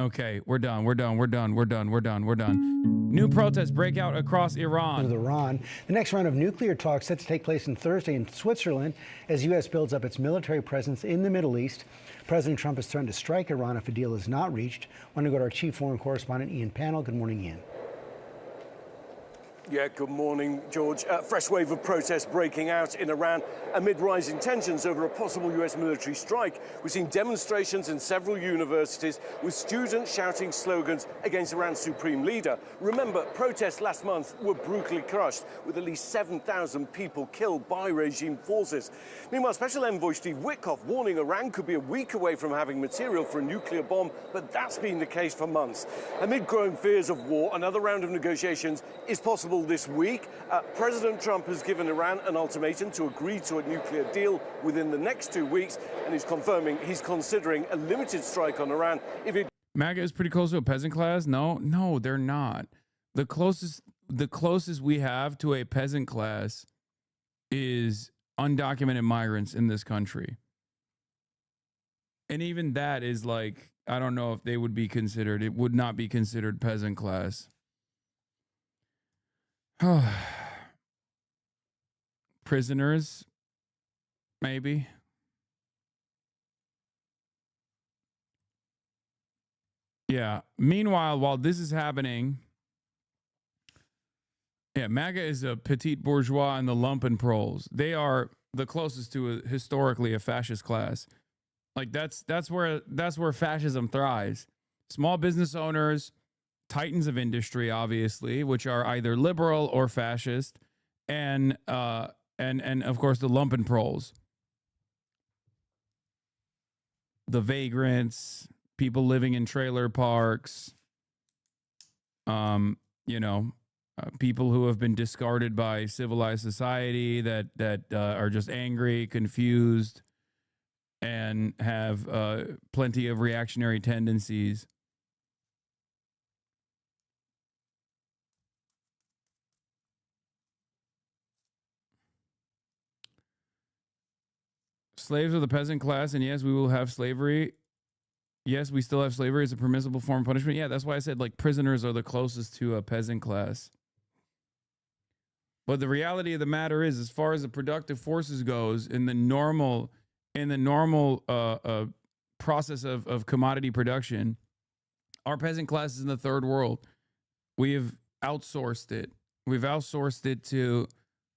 Okay, we're done. We're done. We're done. We're done. We're done. We're done. New protests break out across Iran. With Iran, the next round of nuclear talks set to take place on Thursday in Switzerland as U.S. builds up its military presence in the Middle East. President Trump has threatened to strike Iran if a deal is not reached. I want to go to our chief foreign correspondent, Ian Pannell. Good morning, Ian. Yeah, good morning, George. Fresh wave of protests breaking out in Iran amid rising tensions over a possible U.S. military strike. We've seen demonstrations in several universities with students shouting slogans against Iran's supreme leader. Remember, protests last month were brutally crushed, with at least 7,000 people killed by regime forces. Meanwhile, Special Envoy Steve Witkoff warning Iran could be a week away from having material for a nuclear bomb, but that's been the case for months. Amid growing fears of war, another round of negotiations is possible this week. President Trump has given Iran an ultimatum to agree to a nuclear deal within the next 2 weeks, and he's confirming he's considering a limited strike on Iran if it... MAGA is pretty close to a peasant class. No, they're not. The closest we have to a peasant class is undocumented migrants in this country. And even that is like, I don't know if they would be considered, it would not be considered peasant class. Prisoners, maybe. Yeah. Meanwhile, while this is happening, yeah, MAGA is a petite bourgeois and the lumpen proles. They are the closest to historically a fascist class. Like that's where fascism thrives. Small business owners, titans of industry, obviously, which are either liberal or fascist, and of course the lumpen proles, the vagrants, people living in trailer parks, people who have been discarded by civilized society that are just angry, confused, and have plenty of reactionary tendencies. Slaves are the peasant class, and yes, we will have slavery. Yes, we still have slavery as a permissible form of punishment. Yeah, that's why I said like prisoners are the closest to a peasant class. But the reality of the matter is, as far as the productive forces goes, in the normal process of commodity production, our peasant class is in the third world. We have outsourced it. We've outsourced it to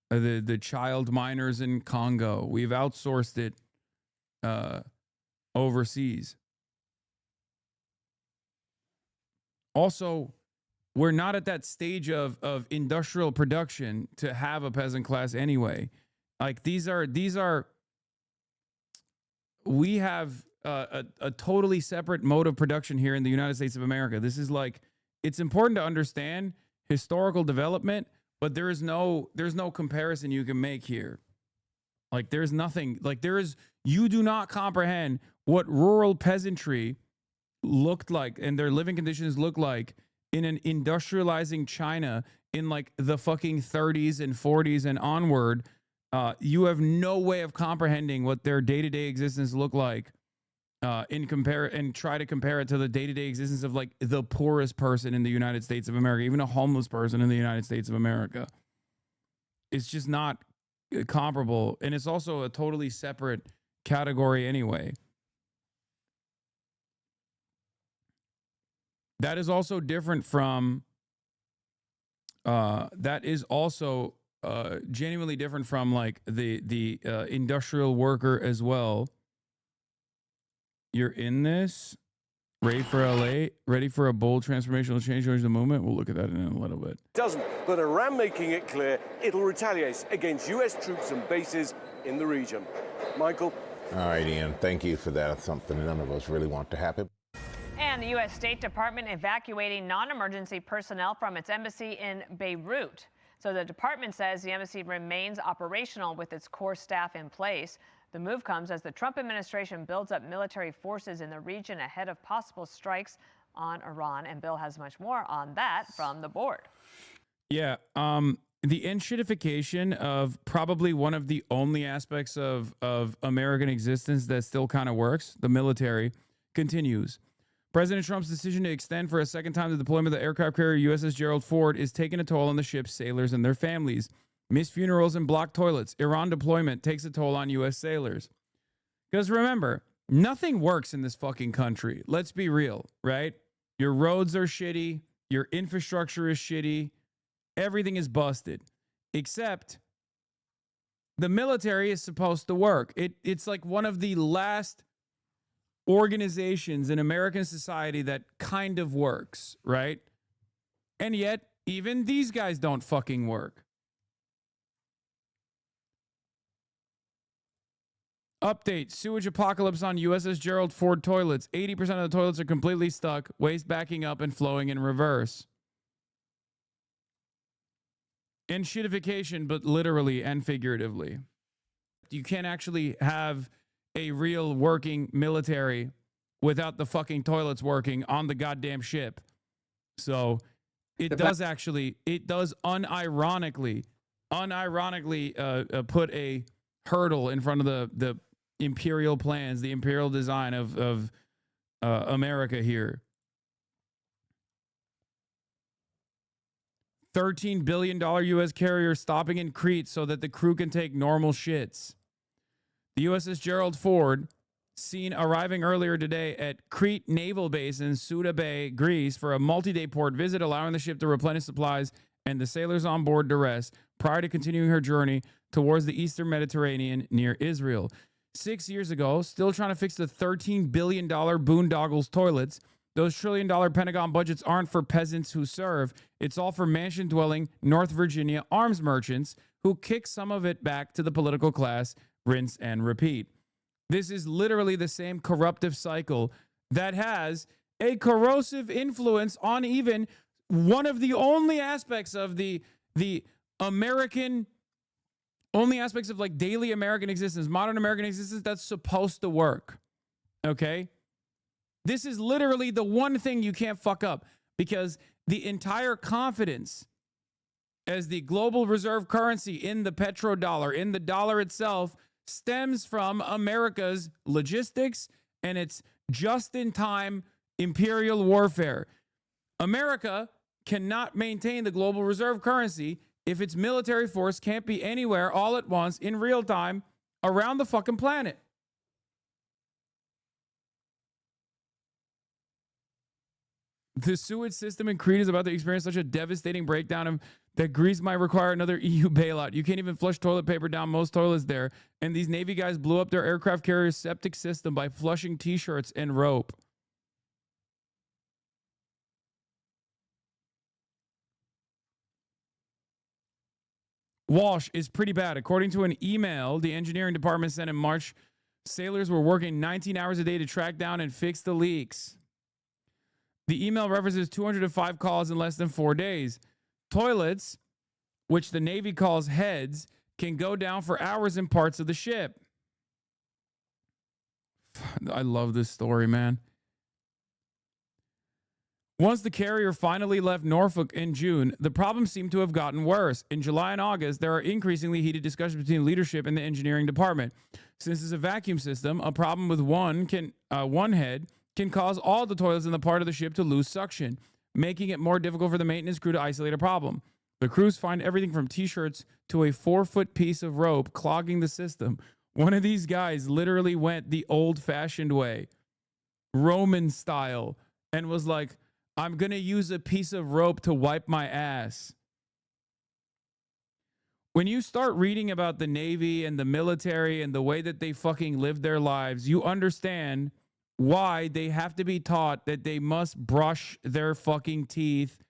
the child miners in Congo. We've outsourced it overseas. Also, we're not at that stage of industrial production to have a peasant class anyway. Like we have a totally separate mode of production here in the United States of America. This is like, it's important to understand historical development, but there's no comparison you can make here. Like there's nothing, like you do not comprehend what rural peasantry looked like and their living conditions look like in an industrializing China in like the fucking 30s and 40s and onward. You have no way of comprehending what their day-to-day existence looked like try to compare it to the day-to-day existence of like the poorest person in the United States of America, even a homeless person in the United States of America. It's just not comparable. And it's also a totally separate category anyway. That is also different from, genuinely different from like the industrial worker as well. You're in this, ready for LA, ready for a bold transformational change towards the movement. We'll look at that in a little bit. Doesn't, but Iran making it clear it'll retaliate against U.S. troops and bases in the region. Michael? All right, Ian, thank you for that. It's something none of us really want to happen. And the U.S. State Department evacuating non-emergency personnel from its embassy in Beirut. So the department says the embassy remains operational with its core staff in place. The move comes as the Trump administration builds up military forces in the region ahead of possible strikes on Iran. And Bill has much more on that from the board. Yeah, the enshittification of probably one of the only aspects of American existence that still kind of works, the military, continues. President Trump's decision to extend for a second time the deployment of the aircraft carrier USS Gerald Ford is taking a toll on the ship's sailors and their families. Missed funerals and blocked toilets. Iran deployment takes a toll on U.S. sailors. Because remember, nothing works in this fucking country. Let's be real, right? Your roads are shitty. Your infrastructure is shitty. Everything is busted. Except the military is supposed to work. It's like one of the last organizations in American society that kind of works, right? And yet, even these guys don't fucking work. Update, sewage apocalypse on USS Gerald Ford toilets. 80% of the toilets are completely stuck, waste backing up and flowing in reverse. And shitification, but literally and figuratively. You can't actually have a real working military without the fucking toilets working on the goddamn ship. So it does unironically put a hurdle in front of the imperial plans, the imperial design of America here. $13 billion U.S. carrier stopping in Crete so that the crew can take normal shits. The USS Gerald Ford, seen arriving earlier today at Crete Naval Base in Souda Bay, Greece, for a multi-day port visit, allowing the ship to replenish supplies and the sailors on board to rest prior to continuing her journey towards the Eastern Mediterranean near Israel. 6 years ago, still trying to fix the $13 billion boondoggles toilets. Those trillion-dollar Pentagon budgets aren't for peasants who serve. It's all for mansion-dwelling North Virginia arms merchants who kick some of it back to the political class, rinse and repeat. This is literally the same corruptive cycle that has a corrosive influence on even one of the only aspects of the American, only aspects of like daily American existence, modern American existence that's supposed to work. Okay? This is literally the one thing you can't fuck up, because the entire confidence as the global reserve currency in the petrodollar, in the dollar itself, stems from America's logistics and its just-in-time imperial warfare. America cannot maintain the global reserve currency if its military force can't be anywhere all at once in real time around the fucking planet. The sewage system in Crete is about to experience such a devastating breakdown that Greece might require another EU bailout. You can't even flush toilet paper down most toilets there. And these Navy guys blew up their aircraft carrier's septic system by flushing T-shirts and rope. Walsh is pretty bad. According to an email the engineering department sent in March, sailors were working 19 hours a day to track down and fix the leaks. The email references 205 calls in less than 4 days. Toilets, which the Navy calls heads, can go down for hours in parts of the ship. I love this story, man. Once the carrier finally left Norfolk in June, the problem seemed to have gotten worse. In July and August, there are increasingly heated discussions between leadership and the engineering department. Since it's a vacuum system, a problem with one head can cause all the toilets in the part of the ship to lose suction, making it more difficult for the maintenance crew to isolate a problem. The crews find everything from T-shirts to a 4-foot piece of rope clogging the system. One of these guys literally went the old-fashioned way, Roman style, and was like, I'm going to use a piece of rope to wipe my ass. When you start reading about the Navy and the military and the way that they fucking live their lives, you understand why they have to be taught that they must brush their fucking teeth.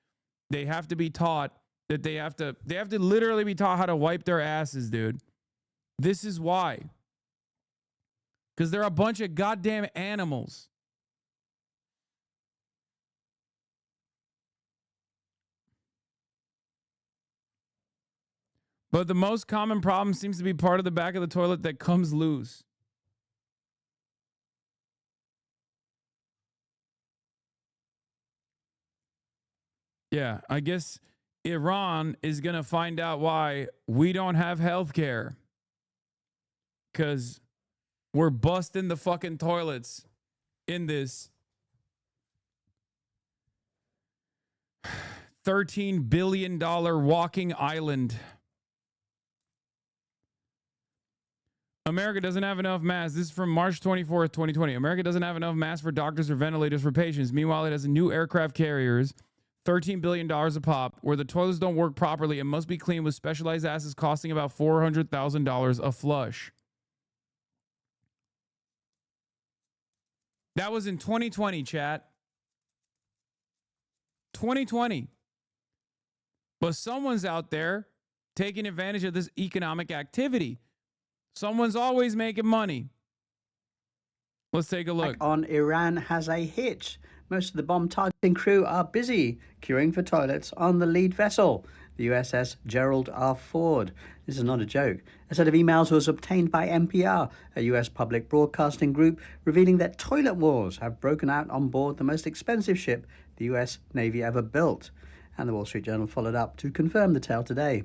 They have to be taught that they have to literally be taught how to wipe their asses, dude. This is why. Because they're a bunch of goddamn animals. But the most common problem seems to be part of the back of the toilet that comes loose. Yeah, I guess Iran is going to find out why we don't have health care. Because we're busting the fucking toilets in this $13 billion walking island. America doesn't have enough masks. This is from March 24th, 2020. America doesn't have enough masks for doctors or ventilators for patients. Meanwhile, it has new aircraft carriers, $13 billion a pop, where the toilets don't work properly and must be cleaned with specialized asses costing about $400,000 a flush. That was in 2020, chat. 2020. But someone's out there taking advantage of this economic activity. Someone's always making money. Let's take a look. On Iran has a hitch. Most of the bomb targeting crew are busy queuing for toilets on the lead vessel, the USS Gerald Ford. This is not a joke. A set of emails was obtained by NPR, a US public broadcasting group, revealing that toilet wars have broken out on board the most expensive ship the US Navy ever built. And the Wall Street Journal followed up to confirm the tale today.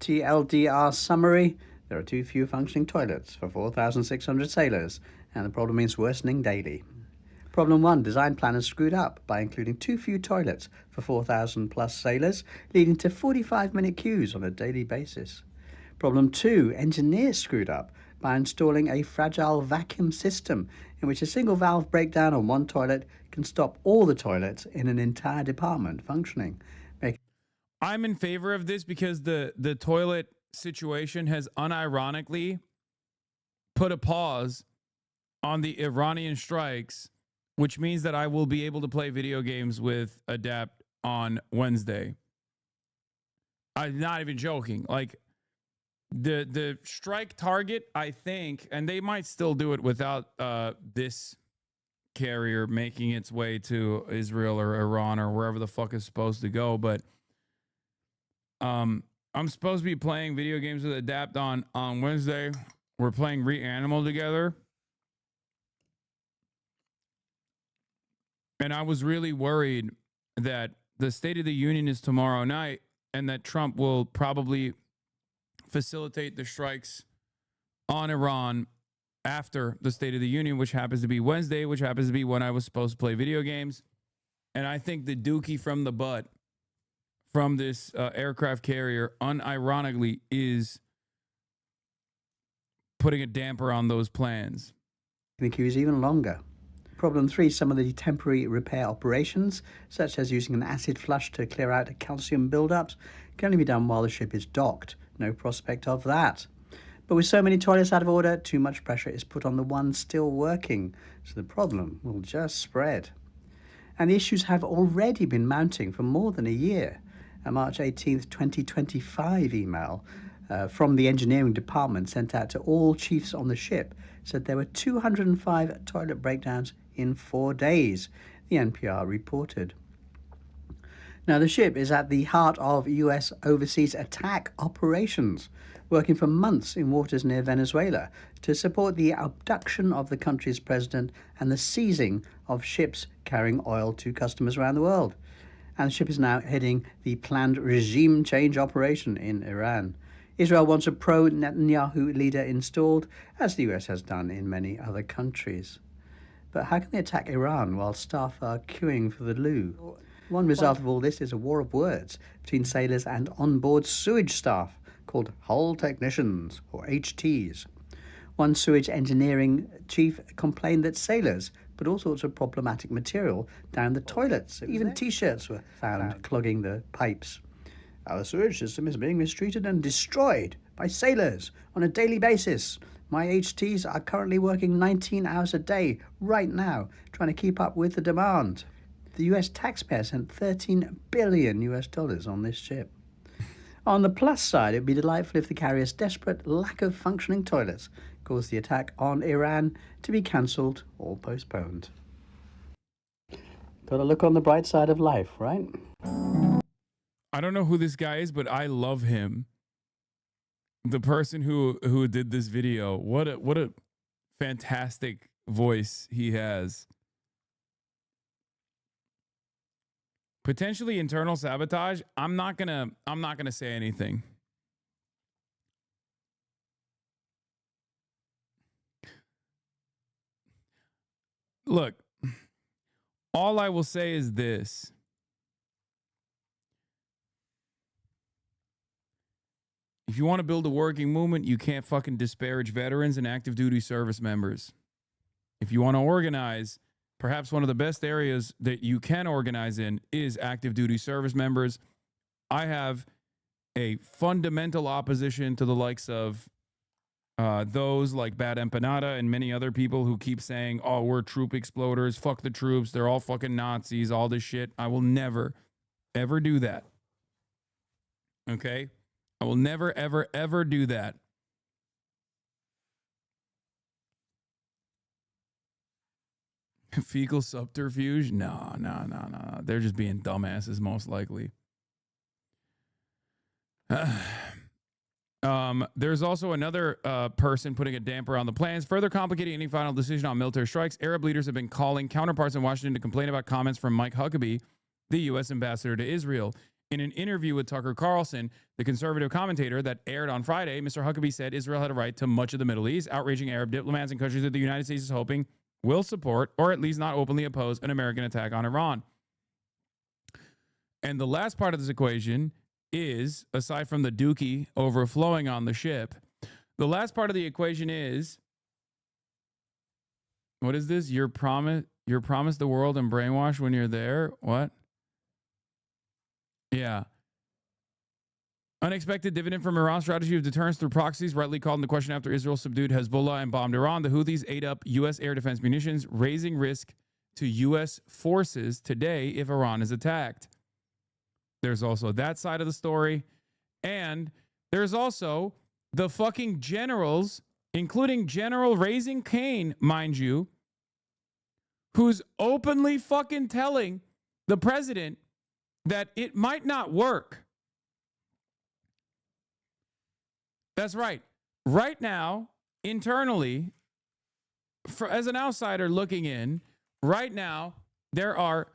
TLDR summary: there are too few functioning toilets for 4,600 sailors, and the problem is worsening daily. Problem 1, design planners screwed up by including too few toilets for 4,000 plus sailors, leading to 45-minute queues on a daily basis. Problem 2, engineers screwed up by installing a fragile vacuum system in which a single valve breakdown on one toilet can stop all the toilets in an entire department functioning. I'm in favor of this because the toilet situation has unironically put a pause on the Iranian strikes, which means that I will be able to play video games with Adapt on Wednesday. I'm not even joking. Like the strike target, I think, and they might still do it without this carrier making its way to Israel or Iran or wherever the fuck it's supposed to go, but I'm supposed to be playing video games with Adapt on Wednesday. We're playing Reanimal together. And I was really worried that the State of the Union is tomorrow night and that Trump will probably facilitate the strikes on Iran after the State of the Union, which happens to be Wednesday, which happens to be when I was supposed to play video games. And I think the dookie from the butt from this aircraft carrier unironically is putting a damper on those plans. The queue is even longer. Problem 3, some of the temporary repair operations, such as using an acid flush to clear out calcium buildups, can only be done while the ship is docked. No prospect of that. But with so many toilets out of order, too much pressure is put on the ones still working, so the problem will just spread. And the issues have already been mounting for more than a year. A March 18th, 2025 email from the engineering department sent out to all chiefs on the ship said there were 205 toilet breakdowns in 4 days, the NPR reported. Now, the ship is at the heart of US overseas attack operations, working for months in waters near Venezuela to support the abduction of the country's president and the seizing of ships carrying oil to customers around the world. And the ship is now heading the planned regime change operation in Iran. Israel wants a pro-Netanyahu leader installed, as the US has done in many other countries. But how can they attack Iran while staff are queuing for the loo? One result of all this is a war of words between sailors and onboard sewage staff, called hull technicians, or HTs. One sewage engineering chief complained that sailors put all sorts of problematic material down the toilets. Even T-shirts were found clogging the pipes. Our sewage system is being mistreated and destroyed by sailors on a daily basis. My HTs are currently working 19 hours a day right now, trying to keep up with the demand. The US taxpayer spent $13 billion on this ship. On the plus side, it would be delightful if the carrier's desperate lack of functioning toilets caused the attack on Iran to be cancelled or postponed. Got to look on the bright side of life, right? I don't know who this guy is, but I love him. The person who did this video, what a fantastic voice he has. Potentially internal sabotage. I'm not gonna say anything. Look, all I will say is this. If you want to build a working movement, you can't fucking disparage veterans and active duty service members. If you want to organize, perhaps one of the best areas that you can organize in is active duty service members. I have a fundamental opposition to the likes of those like Bad Empanada and many other people who keep saying, oh, we're troop exploders, fuck the troops, they're all fucking Nazis, all this shit. I will never, ever do that. Okay? I will never, ever, ever do that. Fecal subterfuge? No. They're just being dumbasses, most likely. There's also another person putting a damper on the plans, further complicating any final decision on military strikes. Arab leaders have been calling counterparts in Washington to complain about comments from Mike Huckabee, the U.S. ambassador to Israel. In an interview with Tucker Carlson, the conservative commentator that aired on Friday, Mr. Huckabee said Israel had a right to much of the Middle East, outraging Arab diplomats and countries that the United States is hoping will support, or at least not openly oppose, an American attack on Iran. And the last part of this equation is, aside from the dookie overflowing on the ship, the last part of the equation is, what is this? You're promised the world and brainwashed when you're there? What? Yeah. Unexpected dividend from Iran's strategy of deterrence through proxies, rightly called into question after Israel subdued Hezbollah and bombed Iran. The Houthis ate up U.S. air defense munitions, raising risk to U.S. forces today if Iran is attacked. There's also that side of the story. And there's also the fucking generals, including General Raising Cane, mind you, who's openly fucking telling the president that it might not work. That's right. Right now, internally, as an outsider looking in, right now, there are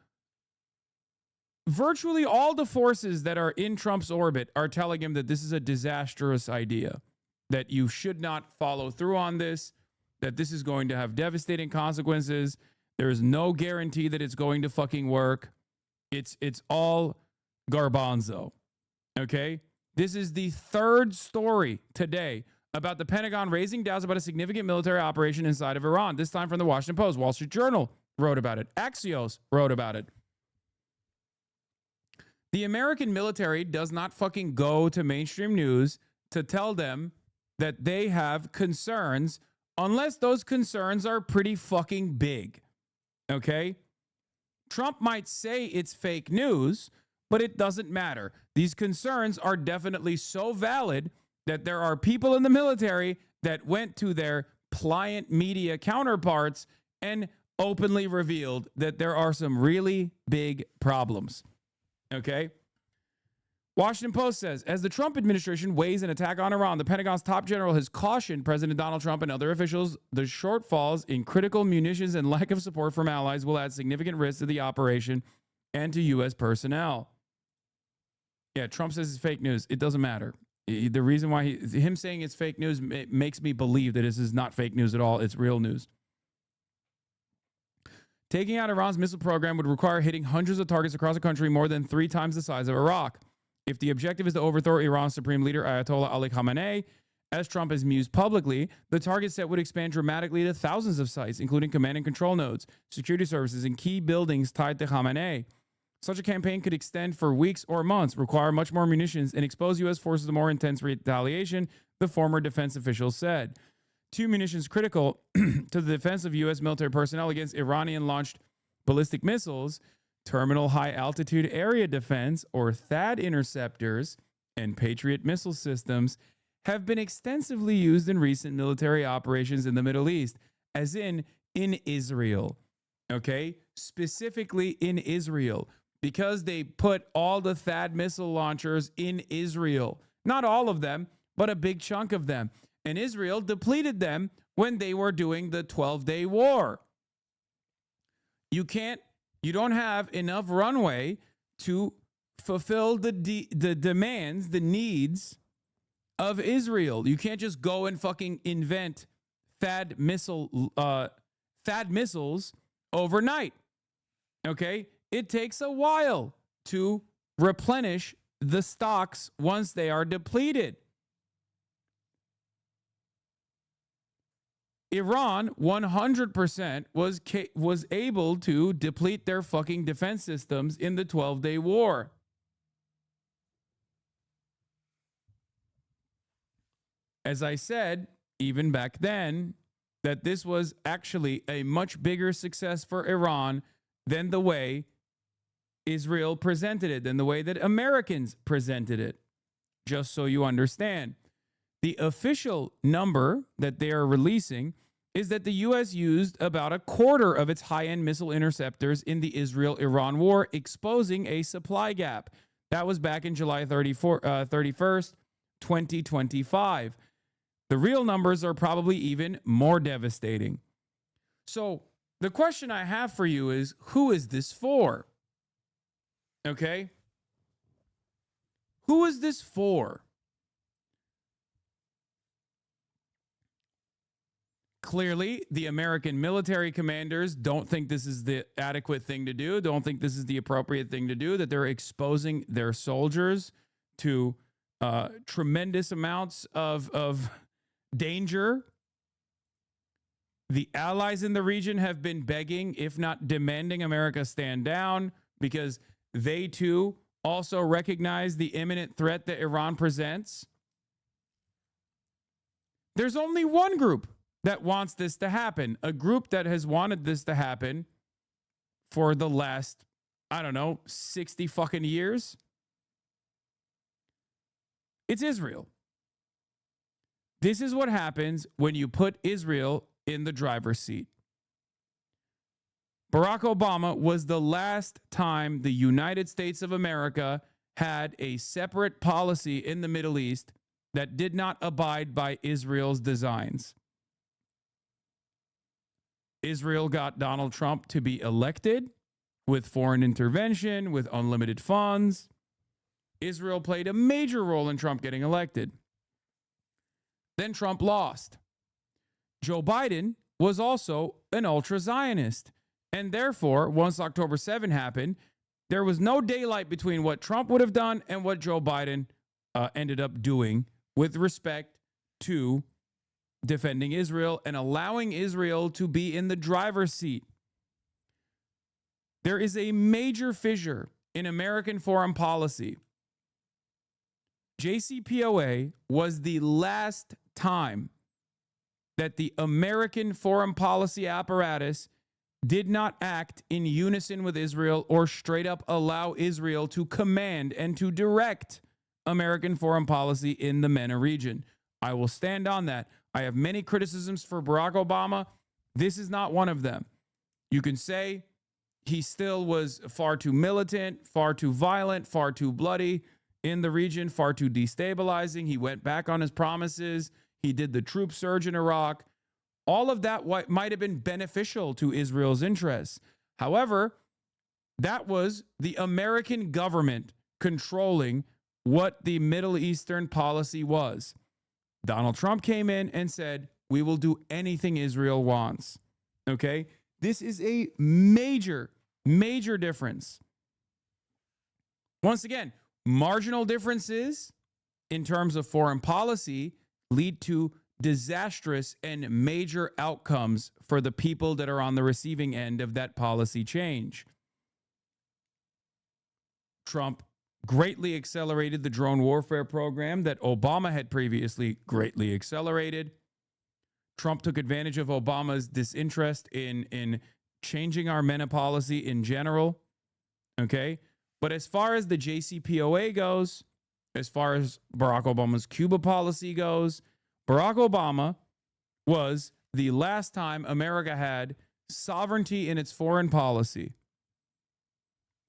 virtually all the forces that are in Trump's orbit are telling him that this is a disastrous idea, that you should not follow through on this, that this is going to have devastating consequences. There is no guarantee that it's going to fucking work. It's all garbanzo. Okay? This is the third story today about the Pentagon raising doubts about a significant military operation inside of Iran, this time from the Washington Post. Wall Street Journal wrote about it. Axios wrote about it. The American military does not fucking go to mainstream news to tell them that they have concerns unless those concerns are pretty fucking big. Okay? Trump might say it's fake news, but it doesn't matter. These concerns are definitely so valid that there are people in the military that went to their pliant media counterparts and openly revealed that there are some really big problems. Okay? Washington Post says, as the Trump administration weighs an attack on Iran, the Pentagon's top general has cautioned President Donald Trump and other officials the shortfalls in critical munitions and lack of support from allies will add significant risk to the operation and to U.S. personnel. Yeah, Trump says it's fake news. It doesn't matter. The reason why him saying it's fake news makes me believe that this is not fake news at all. It's real news. Taking out Iran's missile program would require hitting hundreds of targets across a country more than 3 times the size of Iraq. If the objective is to overthrow Iran's supreme leader, Ayatollah Ali Khamenei, as Trump has mused publicly, the target set would expand dramatically to thousands of sites, including command and control nodes, security services, and key buildings tied to Khamenei. Such a campaign could extend for weeks or months, require much more munitions, and expose U.S. forces to more intense retaliation, the former defense official said. 2 munitions critical to the defense of U.S. military personnel against Iranian-launched ballistic missiles, terminal high-altitude area defense, or THAAD interceptors, and Patriot missile systems have been extensively used in recent military operations in the Middle East, as in Israel. Okay? Specifically in Israel. Because they put all the THAAD missile launchers in Israel. Not all of them, but a big chunk of them. And Israel depleted them when they were doing the 12-day war. You don't have enough runway to fulfill the demands, the needs of Israel. You can't just go and fucking invent THAAD missiles overnight. Okay? It takes a while to replenish the stocks once they are depleted. Iran 100% was able to deplete their fucking defense systems in the 12-day war. As I said, even back then, that this was actually a much bigger success for Iran than the way Israel presented it, than the way that Americans presented it. Just so you understand. The official number that they are releasing is that the U.S. used about a quarter of its high-end missile interceptors in the Israel-Iran war, exposing a supply gap. That was back in July 31st, 2025. The real numbers are probably even more devastating. So the question I have for you is, who is this for? Okay? Who is this for? Clearly, the American military commanders don't think this is the adequate thing to do, don't think this is the appropriate thing to do, that they're exposing their soldiers to tremendous amounts of danger. The allies in the region have been begging, if not demanding, America stand down because they too also recognize the imminent threat that Iran presents. There's only one group that wants this to happen, a group that has wanted this to happen for the last, 60 fucking years. It's Israel. This is what happens when you put Israel in the driver's seat. Barack Obama was the last time the United States of America had a separate policy in the Middle East that did not abide by Israel's designs. Israel got Donald Trump to be elected with foreign intervention, with unlimited funds. Israel played a major role in Trump getting elected. Then Trump lost. Joe Biden was also an ultra-Zionist. And therefore, once October 7 happened, there was no daylight between what Trump would have done and what Joe Biden ended up doing with respect to defending Israel and allowing Israel to be in the driver's seat. There is a major fissure in American foreign policy. JCPOA was the last time that the American foreign policy apparatus did not act in unison with Israel or straight up allow Israel to command and to direct American foreign policy in the MENA region. I will stand on that. I have many criticisms for Barack Obama. This is not one of them. You can say he still was far too militant, far too violent, far too bloody in the region, far too destabilizing. He went back on his promises. He did the troop surge in Iraq. All of that might have been beneficial to Israel's interests. However, that was the American government controlling what the Middle Eastern policy was. Donald Trump came in and said, we will do anything Israel wants. Okay? This is a major, major difference. Once again, marginal differences in terms of foreign policy lead to disastrous and major outcomes for the people that are on the receiving end of that policy change. Trump greatly accelerated the drone warfare program that Obama had previously greatly accelerated. Trump took advantage of Obama's disinterest in changing our MENA policy in general. Okay? But as far as the JCPOA goes, as far as Barack Obama's Cuba policy goes, Barack Obama was the last time America had sovereignty in its foreign policy.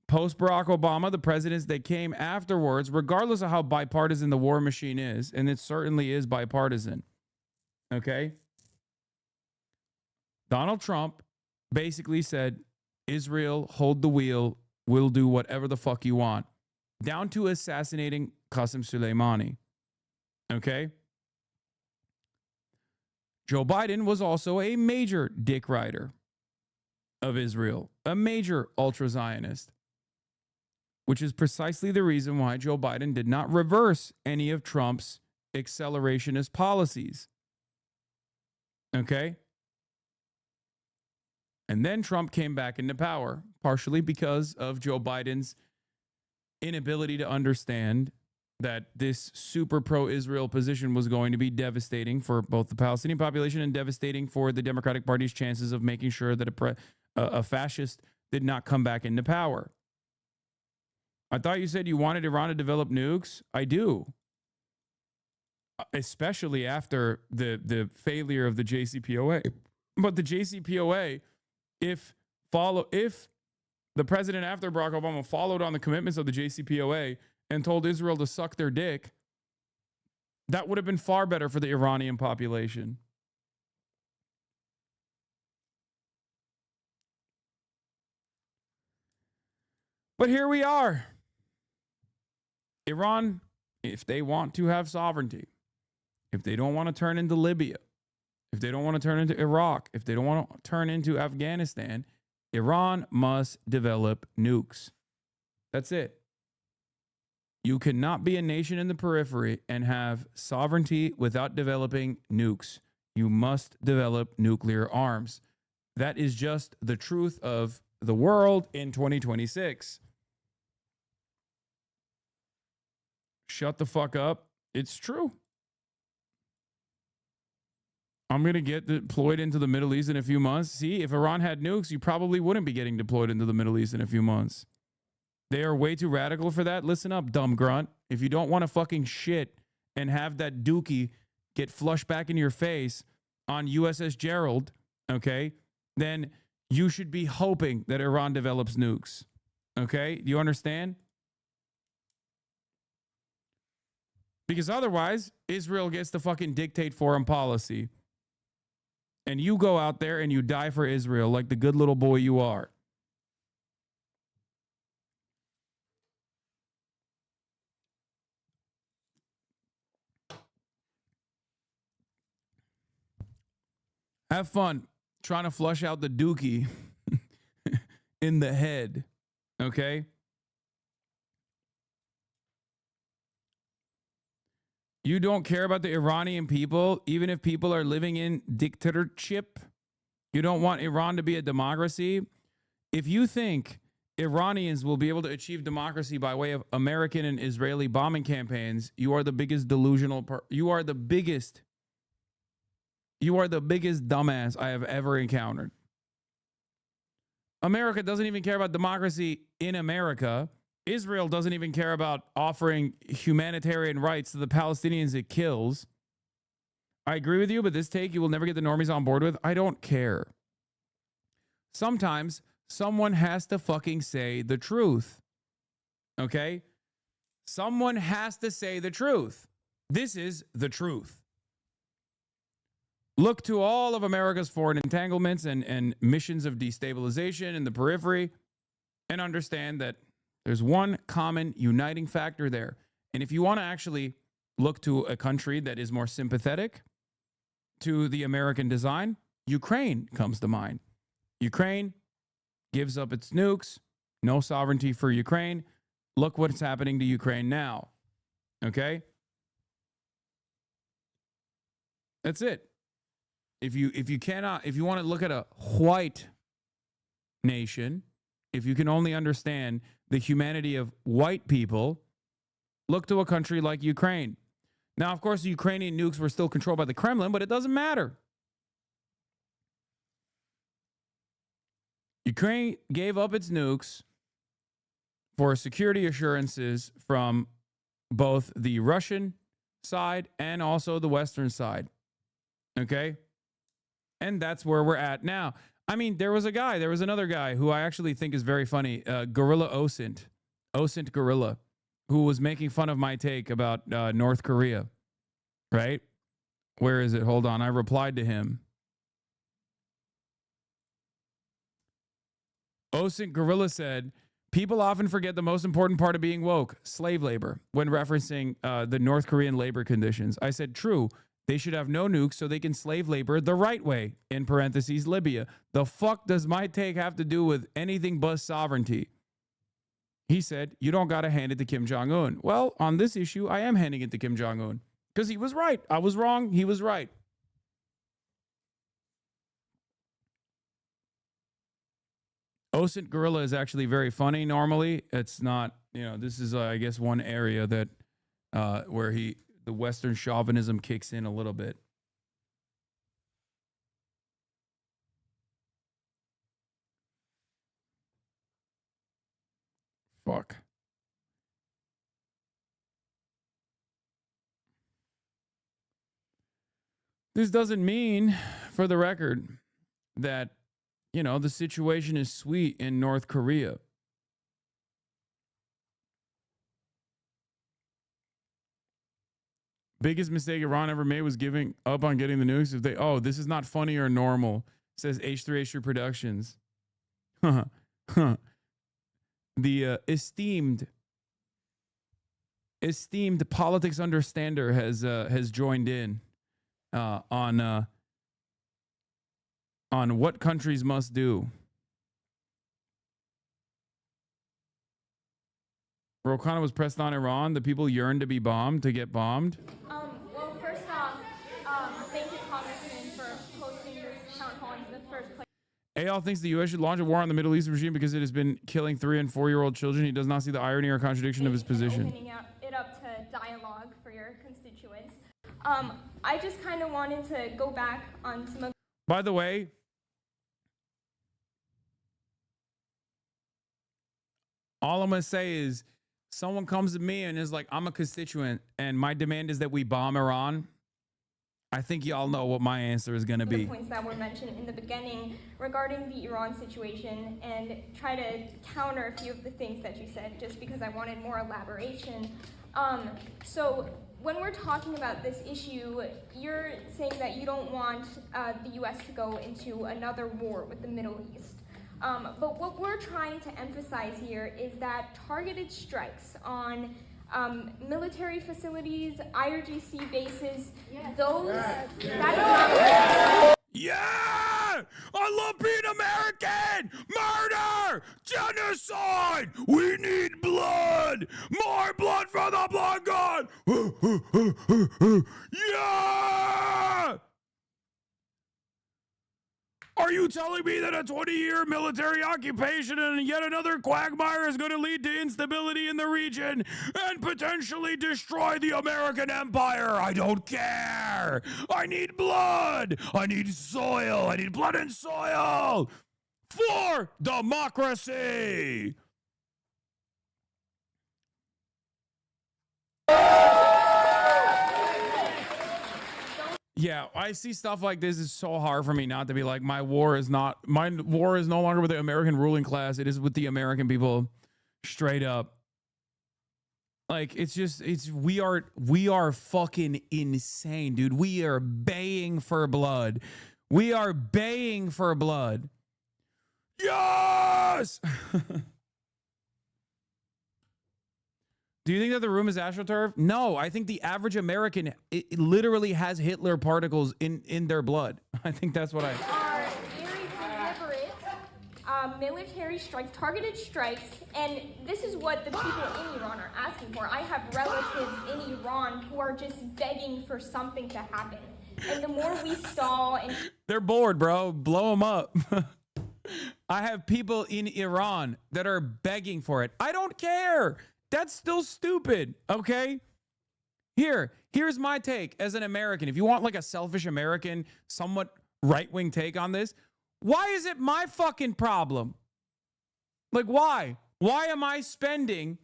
Post Barack Obama, the presidents that came afterwards, regardless of how bipartisan the war machine is, and it certainly is bipartisan, okay? Donald Trump basically said, Israel, hold the wheel, we'll do whatever the fuck you want, down to assassinating Qasem Soleimani, okay? Joe Biden was also a major dick rider of Israel, a major ultra-Zionist, which is precisely the reason why Joe Biden did not reverse any of Trump's accelerationist policies. Okay? And then Trump came back into power, partially because of Joe Biden's inability to understand that this super pro-Israel position was going to be devastating for both the Palestinian population and devastating for the Democratic Party's chances of making sure that a fascist did not come back into power. I thought you said you wanted Iran to develop nukes. I do. Especially after the failure of the JCPOA. But the JCPOA, if the president after Barack Obama followed on the commitments of the JCPOA and told Israel to suck their dick, that would have been far better for the Iranian population. But here we are. Iran, if they want to have sovereignty, if they don't want to turn into Libya, if they don't want to turn into Iraq, if they don't want to turn into Afghanistan, Iran must develop nukes. That's it. You cannot be a nation in the periphery and have sovereignty without developing nukes. You must develop nuclear arms. That is just the truth of the world in 2026. Shut the fuck up. It's true. I'm going to get deployed into the Middle East in a few months. See, if Iran had nukes, you probably wouldn't be getting deployed into the Middle East in a few months. They are way too radical for that. Listen up, dumb grunt. If you don't want to fucking shit and have that dookie get flushed back in your face on USS Gerald, okay, then you should be hoping that Iran develops nukes. Okay? Do you understand? Because otherwise, Israel gets to fucking dictate foreign policy. And you go out there and you die for Israel like the good little boy you are. Have fun trying to flush out the dookie in the head, okay? You don't care about the Iranian people, even if people are living in dictatorship. You don't want Iran to be a democracy. If you think Iranians will be able to achieve democracy by way of American and Israeli bombing campaigns, you are the biggest delusional. You are the biggest dumbass I have ever encountered. America doesn't even care about democracy in America. Israel doesn't even care about offering humanitarian rights to the Palestinians it kills. I agree with you, but this take you will never get the normies on board with. I don't care. Sometimes someone has to fucking say the truth. Okay? Someone has to say the truth. This is the truth. Look to all of America's foreign entanglements and missions of destabilization in the periphery and understand that there's one common uniting factor there. And if you want to actually look to a country that is more sympathetic to the American design, Ukraine comes to mind. Ukraine gives up its nukes, no sovereignty for Ukraine. Look what's happening to Ukraine now. Okay? That's it. If you want to look at a white nation, if you can only understand the humanity of white people, look to a country like Ukraine. Now, of course, the Ukrainian nukes were still controlled by the Kremlin, but it doesn't matter. Ukraine gave up its nukes for security assurances from both the Russian side and also the Western side. Okay? And that's where we're at now. I mean, there was another guy who I actually think is very funny, Gorilla Osint Gorilla, who was making fun of my take about North Korea, right? Where is it? Hold on. I replied to him. Osint Gorilla said, people often forget the most important part of being woke, slave labor, when referencing the North Korean labor conditions. I said, true. They should have no nukes so they can slave labor the right way, in parentheses, Libya. The fuck does my take have to do with anything but sovereignty? He said, you don't got to hand it to Kim Jong-un. Well, on this issue, I am handing it to Kim Jong-un because he was right. I was wrong. He was right. Osint gorilla is actually very funny. Normally, it's not. You know, this is I guess one area that where the Western chauvinism kicks in a little bit. Fuck. This doesn't mean, for the record, that, you know, the situation is sweet in North Korea. Biggest mistake Iran ever made was giving up on getting the nukes. If they, this is not funny or normal, says H3H3 Productions. The esteemed politics understander has joined in on what countries must do. Khanna was pressed on Iran. The people yearn to be bombed, to get bombed. Well, first off, thank you, Congressman, for hosting this town hall in the first place. Eyal thinks the U.S. should launch a war on the Middle East regime because it has been killing 3- and 4-year-old children. He does not see the irony or contradiction of his position. Opening it up to dialogue for your constituents. I just kind of wanted to go back on some of... By the way, all I'm going to say is someone comes to me and is like, I'm a constituent and my demand is that we bomb Iran. I think y'all know what my answer is going to be. The points that were mentioned in the beginning regarding the Iran situation and try to counter a few of the things that you said just because I wanted more elaboration. So when we're talking about this issue, you're saying that you don't want the U.S. to go into another war with the Middle East. But what we're trying to emphasize here is that targeted strikes on military facilities, IRGC bases, Yeah! I love being American! Murder! Genocide! We need blood! More blood for the blood god! Yeah! Are you telling me that a 20-year military occupation and yet another quagmire is going to lead to instability in the region and potentially destroy the American empire? I don't care. I need blood. I need soil. I need blood and soil for democracy. Yeah, I see stuff like this. It's so hard for me not to be like, my war is no longer with the American ruling class. It is with the American people, straight up. Like, we are fucking insane, dude. We are baying for blood. We are baying for blood. Yes! Do you think that the room is astroturf? No, I think the average American it literally has Hitler particles in their blood. I think that's what I... Are very deliberate military strikes, targeted strikes, and this is what the people in Iran are asking for. I have relatives in Iran who are just begging for something to happen. And the more we stall and... They're bored, bro. Blow them up. I have people in Iran that are begging for it. I don't care. That's still stupid, okay? Here's my take as an American. If you want like a selfish American, somewhat right-wing take on this, why is it my fucking problem? Like, why? Why am I spending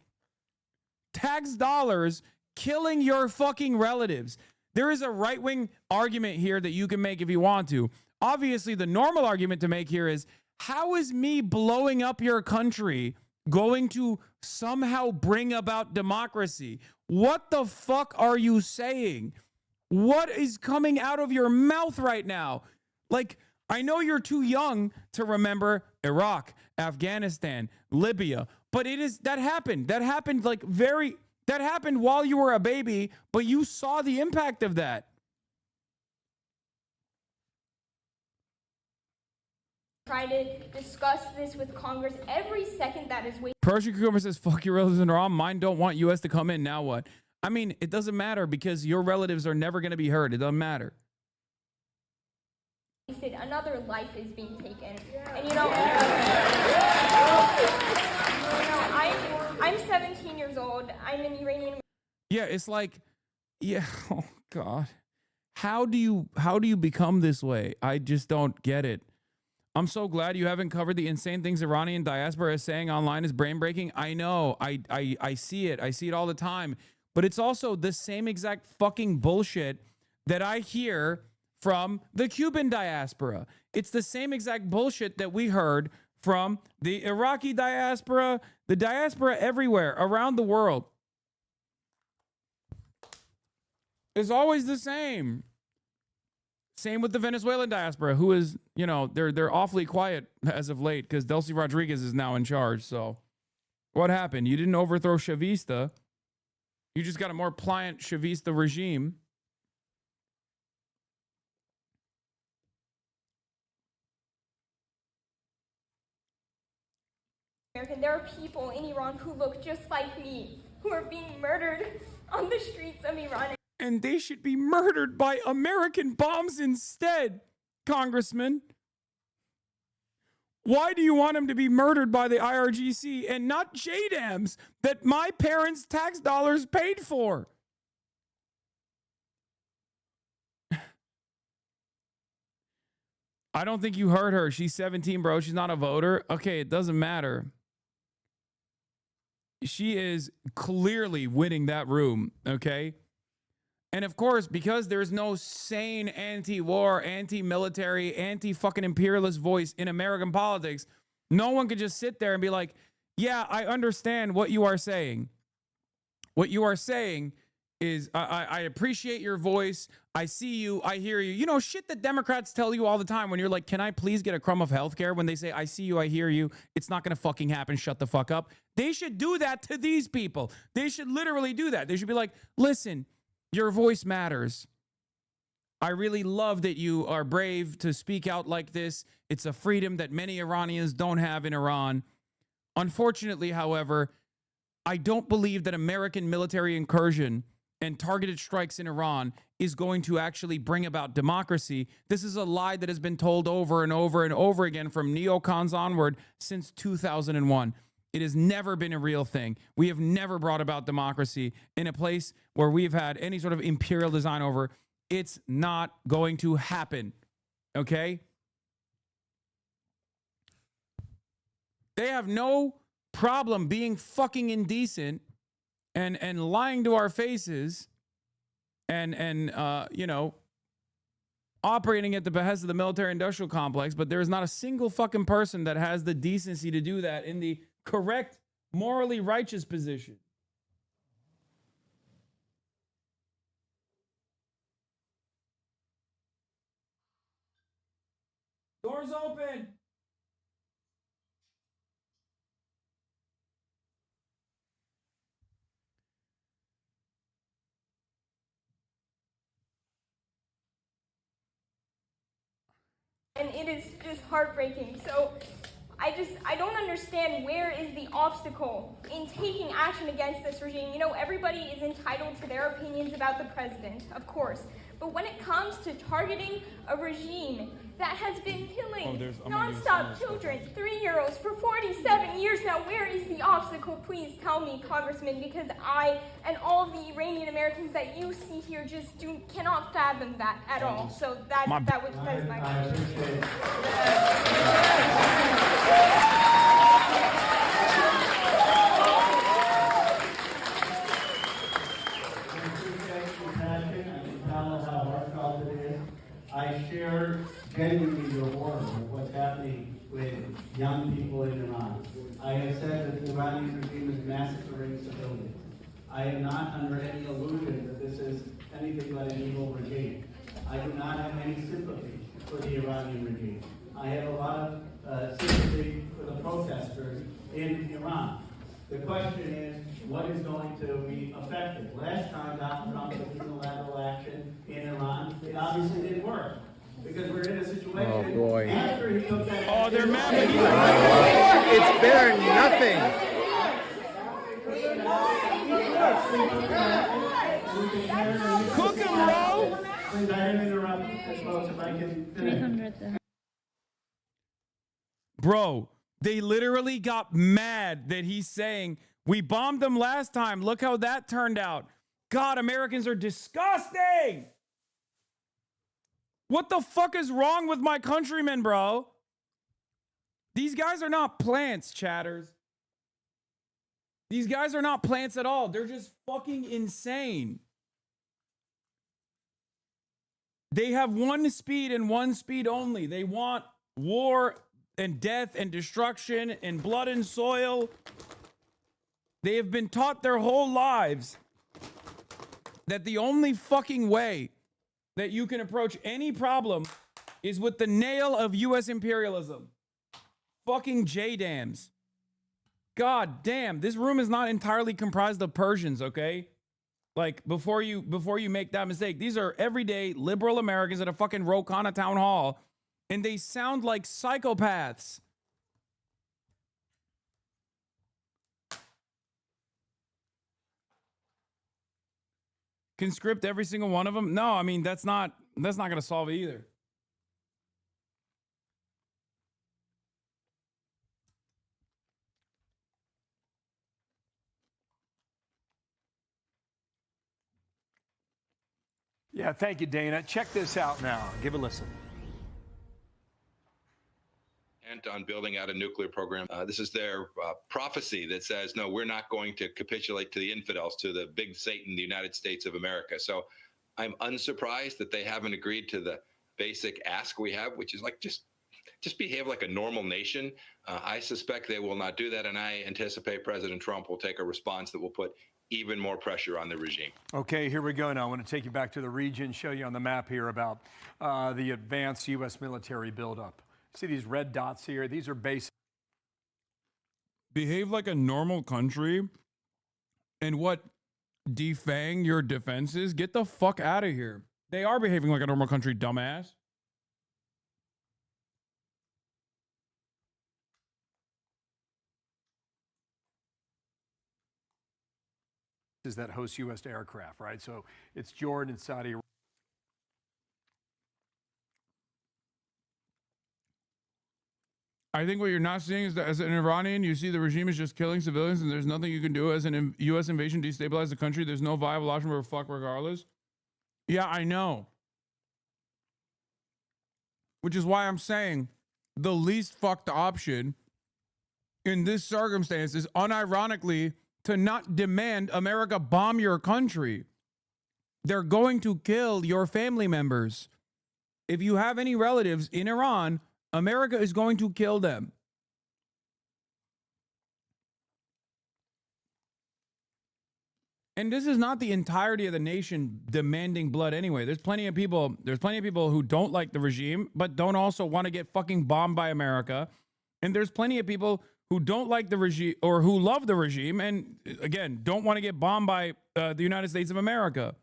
tax dollars killing your fucking relatives? There is a right-wing argument here that you can make if you want to. Obviously, the normal argument to make here is, how is me blowing up your country going to somehow bring about democracy? What the fuck are you saying? What is coming out of your mouth right now? Like, I know you're too young to remember Iraq, Afghanistan, Libya, but that happened. That happened that happened while you were a baby, but you saw the impact of that. Try to discuss this with Congress every second that is waiting. Persian Cucumber says, fuck your relatives in Iran. Mine don't want U.S. to come in. Now what? I mean, it doesn't matter because your relatives are never going to be hurt. It doesn't matter. Another life is being taken. And you know... I'm 17 years old. I'm an Iranian. Yeah, it's like, yeah, oh God. How do you become this way? I just don't get it. I'm so glad you haven't covered the insane things Iranian diaspora is saying online is brain breaking. I know. I see it. I see it all the time. But it's also the same exact fucking bullshit that I hear from the Cuban diaspora. It's the same exact bullshit that we heard from the Iraqi diaspora, the diaspora everywhere around the world. It's always the same. Same with the Venezuelan diaspora, who is, you know, they're awfully quiet as of late because Delcy Rodriguez is now in charge. So what happened? You didn't overthrow Chavista. You just got a more pliant Chavista regime. There are people in Iran who look just like me, who are being murdered on the streets of Iran. And they should be murdered by American bombs instead, Congressman. Why do you want them to be murdered by the IRGC and not JDAMs that my parents' tax dollars paid for? I don't think you heard her. She's 17, bro. She's not a voter. Okay, it doesn't matter. She is clearly winning that room, okay? And of course, because there's no sane anti-war, anti-military, anti-fucking imperialist voice in American politics, no one could just sit there and be like, yeah, I understand what you are saying. What you are saying is, I appreciate your voice. I see you. I hear you. You know, shit that Democrats tell you all the time when you're like, can I please get a crumb of healthcare? When they say, I see you, I hear you. It's not going to fucking happen. Shut the fuck up. They should do that to these people. They should literally do that. They should be like, listen, your voice matters. I really love that you are brave to speak out like this. It's a freedom that many Iranians don't have in Iran. Unfortunately, however, I don't believe that American military incursion and targeted strikes in Iran is going to actually bring about democracy. This is a lie that has been told over and over and over again from neocons onward since 2001. It has never been a real thing. We have never brought about democracy in a place where we've had any sort of imperial design over. It's not going to happen, okay? They have no problem being fucking indecent and lying to our faces and you know, operating at the behest of the military-industrial complex, but there's not a single fucking person that has the decency to do that in the correct, morally righteous position. Doors open. And it is just heartbreaking. So I don't understand where is the obstacle in taking action against this regime. You know, everybody is entitled to their opinions about the president, of course. But when it comes to targeting a regime that has been killing nonstop children, 3-year-olds, for 47 years now, where is the obstacle? Please tell me, Congressman, because I and all of the Iranian Americans that you see here just cannot fathom that at all. So that is my question. I share genuinely your horror of what's happening with young people in Iran. I have said that the Iranian regime is massacring civilians. I am not under any illusion that this is anything but an evil regime. I do not have any sympathy for the Iranian regime. I have a lot of sympathy for the protesters in Iran. The question is, what is going to be effective? Last time Donald Trump took unilateral action in Iran, it obviously didn't work. Because we're in a situation after he took that action. Oh, they're mad. It's better nothing. Cook him, bro. Please, I didn't interrupt, folks, if I can finish. Bro, They literally got mad that he's saying, we bombed them last time. Look how that turned out. God, Americans are disgusting. What the fuck is wrong with my countrymen, bro? These guys are not plants, chatters. These guys are not plants at all. They're just fucking insane. They have one speed and one speed only. They want war and death and destruction and blood and soil. They have been taught their whole lives that the only fucking way that you can approach any problem is with the nail of U.S. imperialism. Fucking J-dams. God damn, this room is not entirely comprised of Persians, okay? Like, before you make that mistake, these are everyday liberal Americans at a fucking Khanna town hall, and they sound like psychopaths. Conscript every single one of them? No, I mean, that's not going to solve it either. Yeah, thank you, Dana. Check this out now. Give a listen. And on building out a nuclear program. This is their prophecy that says, no, we're not going to capitulate to the infidels, to the big Satan, the United States of America. So I'm unsurprised that they haven't agreed to the basic ask we have, which is like, just behave like a normal nation. I suspect they will not do that, and I anticipate President Trump will take a response that will put even more pressure on the regime. Okay, here we go now. I want to take you back to the region, show you on the map here about the advanced U.S. military buildup. See these red dots here? These are basic. Behave like a normal country, and what, defang your defenses? Get the fuck out of here. They are behaving like a normal country, dumbass. That host U.S. aircraft, right? So it's Jordan and Saudi Arabia. I think what you're not seeing is that as an Iranian, you see the regime is just killing civilians and there's nothing you can do as an U.S. invasion to destabilize the country. There's no viable option for a fuck regardless. Yeah, I know. Which is why I'm saying the least fucked option in this circumstance is unironically to not demand America bomb your country. They're going to kill your family members. If you have any relatives in Iran, America is going to kill them. And this is not the entirety of the nation demanding blood anyway. There's plenty of people who don't like the regime, but don't also want to get fucking bombed by America. And there's plenty of people who don't like the regime or who love the regime and, again, don't want to get bombed by the United States of America.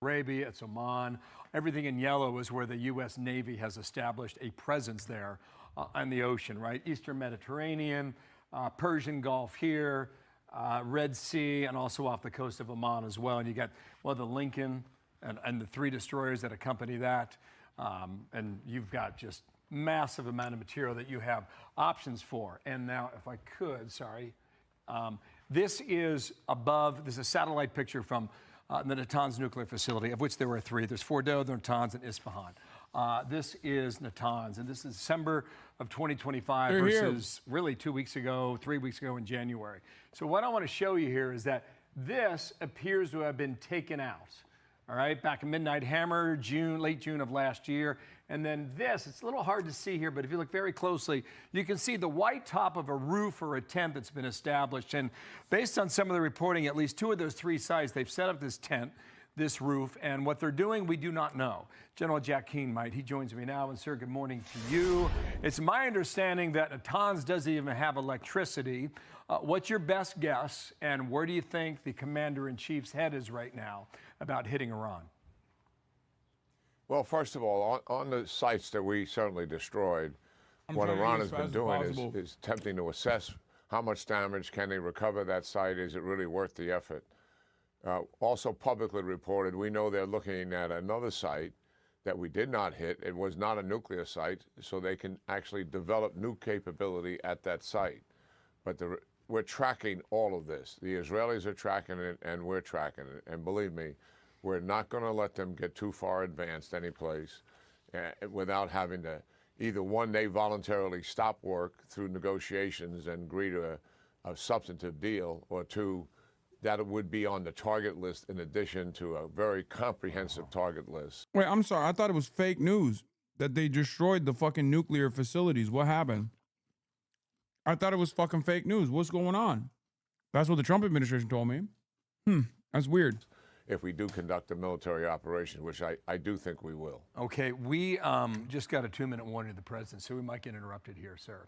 Arabia, it's Oman. Everything in yellow is where the U.S. Navy has established a presence there on the ocean, right? Eastern Mediterranean, Persian Gulf here, Red Sea, and also off the coast of Oman as well. And you got, well, the Lincoln and the 3 destroyers that accompany that. And you've got just massive amount of material that you have options for. And now, if I could, sorry, this is above, this is a satellite picture from the Natanz nuclear facility, of which there were 3. There's Fordo, Natanz, and Isfahan. This is Natanz, and this is December of 2025 versus really 2 weeks ago, 3 weeks ago in January. So what I want to show you here is that this appears to have been taken out. All right, back in Midnight Hammer, late June of last year. And then this, it's a little hard to see here, but if you look very closely, you can see the white top of a roof or a tent that's been established. And based on some of the reporting, at least 2 of those 3 sites, they've set up this tent, this roof, and what they're doing, we do not know. General Jack Keane might. He joins me now. And sir, good morning to you. It's my understanding that Natanz doesn't even have electricity. What's your best guess, and where do you think the commander-in-chief's head is right now about hitting Iran? Well, first of all, on the sites that we certainly destroyed, what Iran has been doing is attempting to assess how much damage can they recover that site. Is it really worth the effort? also publicly reported, we know they're looking at another site that we did not hit. It was not a nuclear site, so they can actually develop new capability at that site. But we're tracking all of this. The Israelis are tracking it, and we're tracking it. And believe me, we're not going to let them get too far advanced any place without having to, either one, they voluntarily stop work through negotiations and agree to a substantive deal, or two, that it would be on the target list in addition to a very comprehensive target list. Wait, I'm sorry. I thought it was fake news that they destroyed the fucking nuclear facilities. What happened? I thought it was fucking fake news. What's going on? That's what the Trump administration told me. That's weird. If we do conduct a military operation, which I do think we will. Okay, we just got a 2-minute warning to the president, so we might get interrupted here, sir.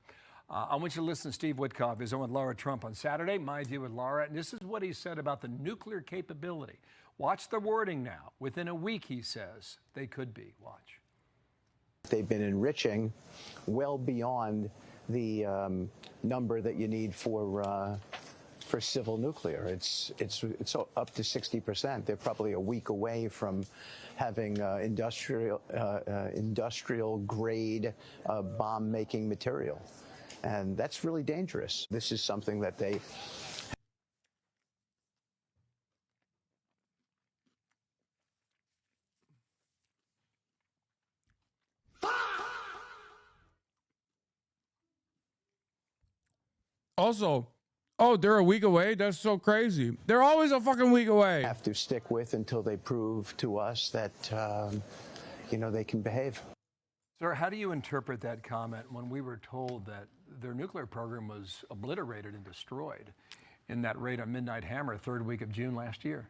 I want you to listen to Steve Witkoff. He's on with Laura Trump on Saturday, My Idea with Laura, and this is what he said about the nuclear capability. Watch the wording now. Within a week, he says, they could be. Watch. They've been enriching well beyond the number that you need for civil nuclear. It's up to 60%. They're probably a week away from having industrial grade bomb making material. And that's really dangerous. This is something that they Also, oh, they're a week away? That's so crazy. They're always a fucking week away. have to stick with until they prove to us that, they can behave. Sir, how do you interpret that comment when we were told that their nuclear program was obliterated and destroyed in that raid on Midnight Hammer, 3rd week of June last year?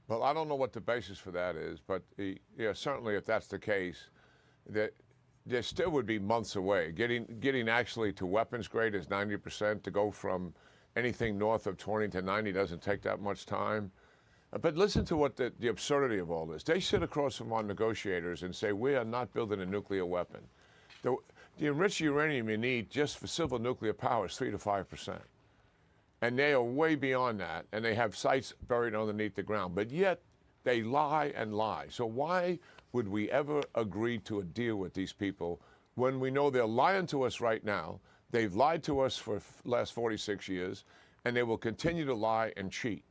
Well, I don't know what the basis for that is, but certainly if that's the case, that there still would be months away. Getting actually to weapons grade is 90%. To go from anything north of 20 to 90 doesn't take that much time. But listen to what the absurdity of all this. They sit across from our negotiators and say, we are not building a nuclear weapon. The enriched uranium you need just for civil nuclear power is 3 to 5%. And they are way beyond that, and they have sites buried underneath the ground. But yet, they lie and lie. So why would we ever agree to a deal with these people when we know they're lying to us right now? They've lied to us for the last 46 years, and they will continue to lie and cheat.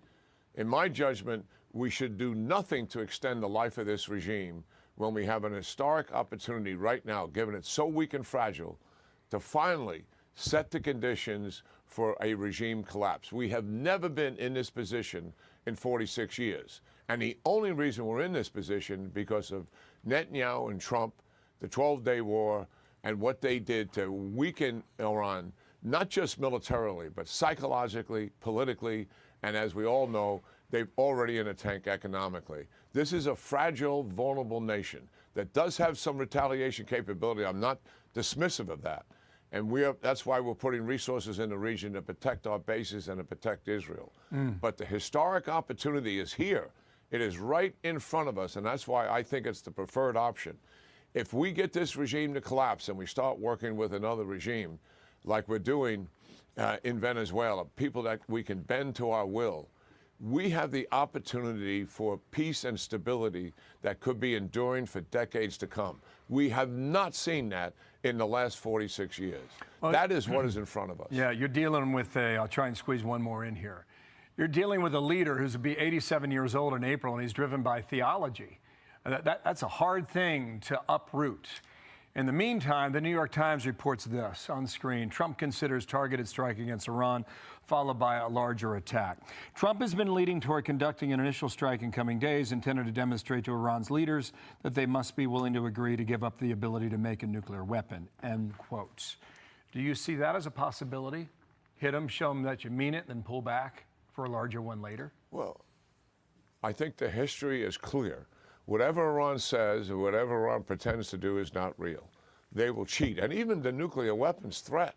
In my judgment, we should do nothing to extend the life of this regime when we have an historic opportunity right now, given it's so weak and fragile, to finally set the conditions for a regime collapse. We have never been in this position in 46 years. And the only reason we're in this position because of Netanyahu and Trump, the 12-day war, and what they did to weaken Iran, not just militarily, but psychologically, politically, and as we all know, they're already in a tank economically. This is a fragile, vulnerable nation that does have some retaliation capability. I'm not dismissive of that. And that's why we're putting resources in the region to protect our bases and to protect Israel. But the historic opportunity is here. It is right in front of us, and that's why I think it's the preferred option. If we get this regime to collapse and we start working with another regime, like we're doing in Venezuela, people that we can bend to our will, we have the opportunity for peace and stability that could be enduring for decades to come. We have not seen that in the last 46 years. Well, that is what is in front of us. Yeah, you're dealing with I'll try and squeeze one more in here. You're dealing with a leader who's be 87 years old in April, and he's driven by theology. That's a hard thing to uproot. In the meantime, the New York Times reports this on screen. Trump considers targeted strike against Iran, followed by a larger attack. Trump has been leading toward conducting an initial strike in coming days intended to demonstrate to Iran's leaders that they must be willing to agree to give up the ability to make a nuclear weapon, end quotes. Do you see that as a possibility? Hit them, show them that you mean it, then pull back for a larger one later? Well, I think the history is clear. Whatever Iran says or whatever Iran pretends to do is not real. They will cheat. And even the nuclear weapons threat,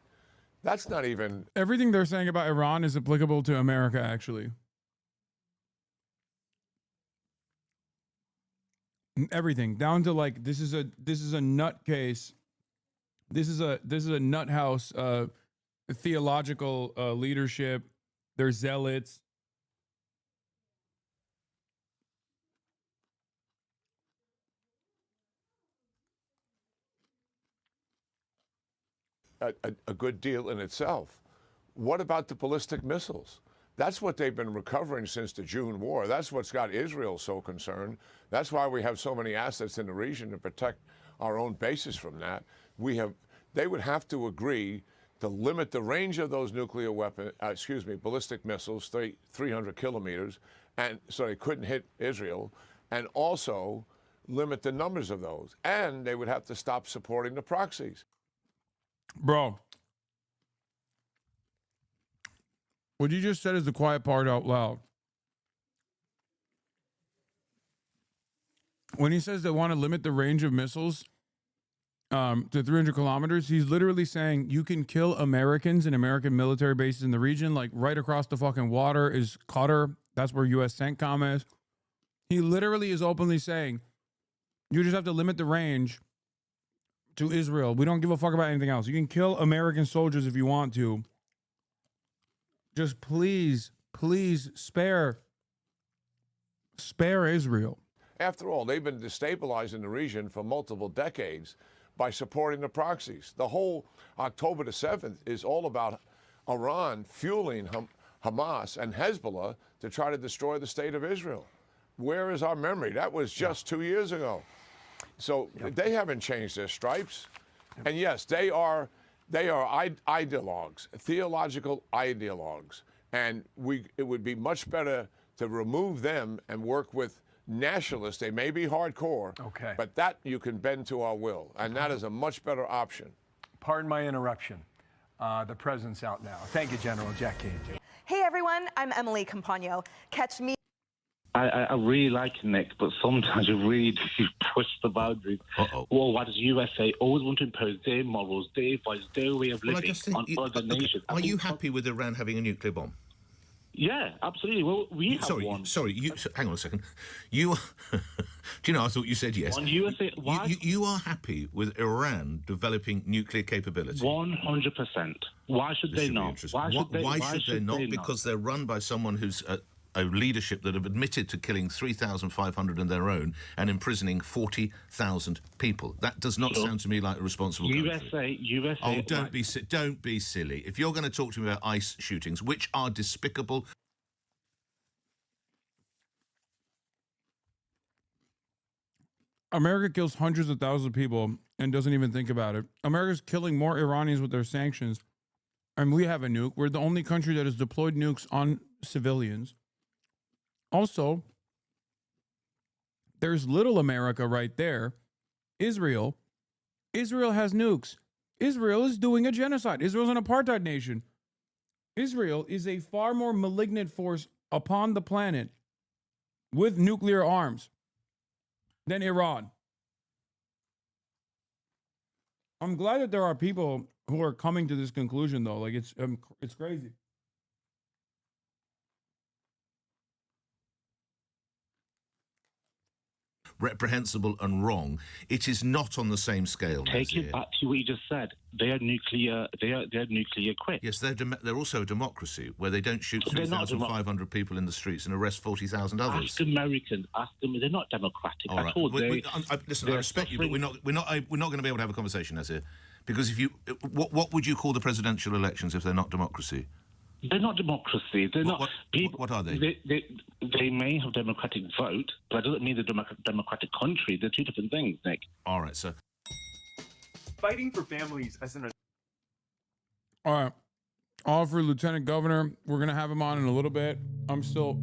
that's not even... Everything they're saying about Iran is applicable to America, actually. Everything, down to like, this is a nutcase. This is a nut house theological leadership. They're zealots. a good deal in itself. What about the ballistic missiles? That's what they've been recovering since the June war. That's what's got Israel so concerned. That's why we have so many assets in the region to protect our own bases from that. They would have to agree to limit the range of those nuclear ballistic missiles, 300 kilometers, and so they couldn't hit Israel, and also limit the numbers of those. And they would have to stop supporting the proxies. Bro, what you just said is the quiet part out loud. When he says they want to limit the range of missiles to 300 kilometers, he's literally saying you can kill Americans and American military bases in the region. Like right across the fucking water is Qatar. That's where U.S. CENTCOM is. He literally is openly saying you just have to limit the range to Israel. We don't give a fuck about anything else. You can kill American soldiers if you want to. Just please spare Israel. After all, they've been destabilizing the region for multiple decades by supporting the proxies. The whole October the 7th is all about Iran fueling Hamas and Hezbollah to try to destroy the state of Israel. Where is our memory? That was just 2 years ago. So they haven't changed their stripes. And yes, they are ideologues, theological ideologues. And it would be much better to remove them and work with nationalists. They may be hardcore, but that you can bend to our will. And that is a much better option. Pardon my interruption. The president's out now. Thank you, General Jack Cage. Hey, everyone. I'm Emily Campagno. Catch me. I really like Nick, but sometimes you really do push the boundaries. Well, why does USA always want to impose their morals, their values, their way of living on other nations? Are you happy with Iran having a nuclear bomb? Yeah, absolutely. Well, we have one. Sorry, hang on a second. Do you know, I thought you said yes. On USA, you are happy with Iran developing nuclear capability? 100%. Why should they not? Why should they not? Because they're run by someone who's a leadership that have admitted to killing 3,500 of their own and imprisoning 40,000 people. That does not sound to me like a responsible country. USA. Oh, don't be silly. If you're going to talk to me about ICE shootings, which are despicable. America kills hundreds of thousands of people and doesn't even think about it. America's killing more Iranians with their sanctions, and we have a nuke. We're the only country that has deployed nukes on civilians. Also, there's little America right there. Israel. Israel has nukes. Israel is doing a genocide. Israel's an apartheid nation. Israel is a far more malignant force upon the planet with nuclear arms than Iran. I'm glad that there are people who are coming to this conclusion, though. Like, it's crazy. Reprehensible and wrong. It is not on the same scale. Take it back to what you just said. They are nuclear. They are nuclear equipped. Yes, they're also a democracy where they don't shoot 3,500 people in the streets and arrest 40,000 others. Ask Americans. Ask them. They're not democratic at all. Listen, I respect you, but we're not going to be able to have a conversation as here, because if you, what would you call the presidential elections if they're not democracy? They're not democracy. They're not. What are they? They may have democratic vote, but that doesn't mean they're democratic country. They're two different things, Nick. All right, sir. Fighting for families as an... All right. All for Lieutenant Governor. We're going to have him on in a little bit. I'm still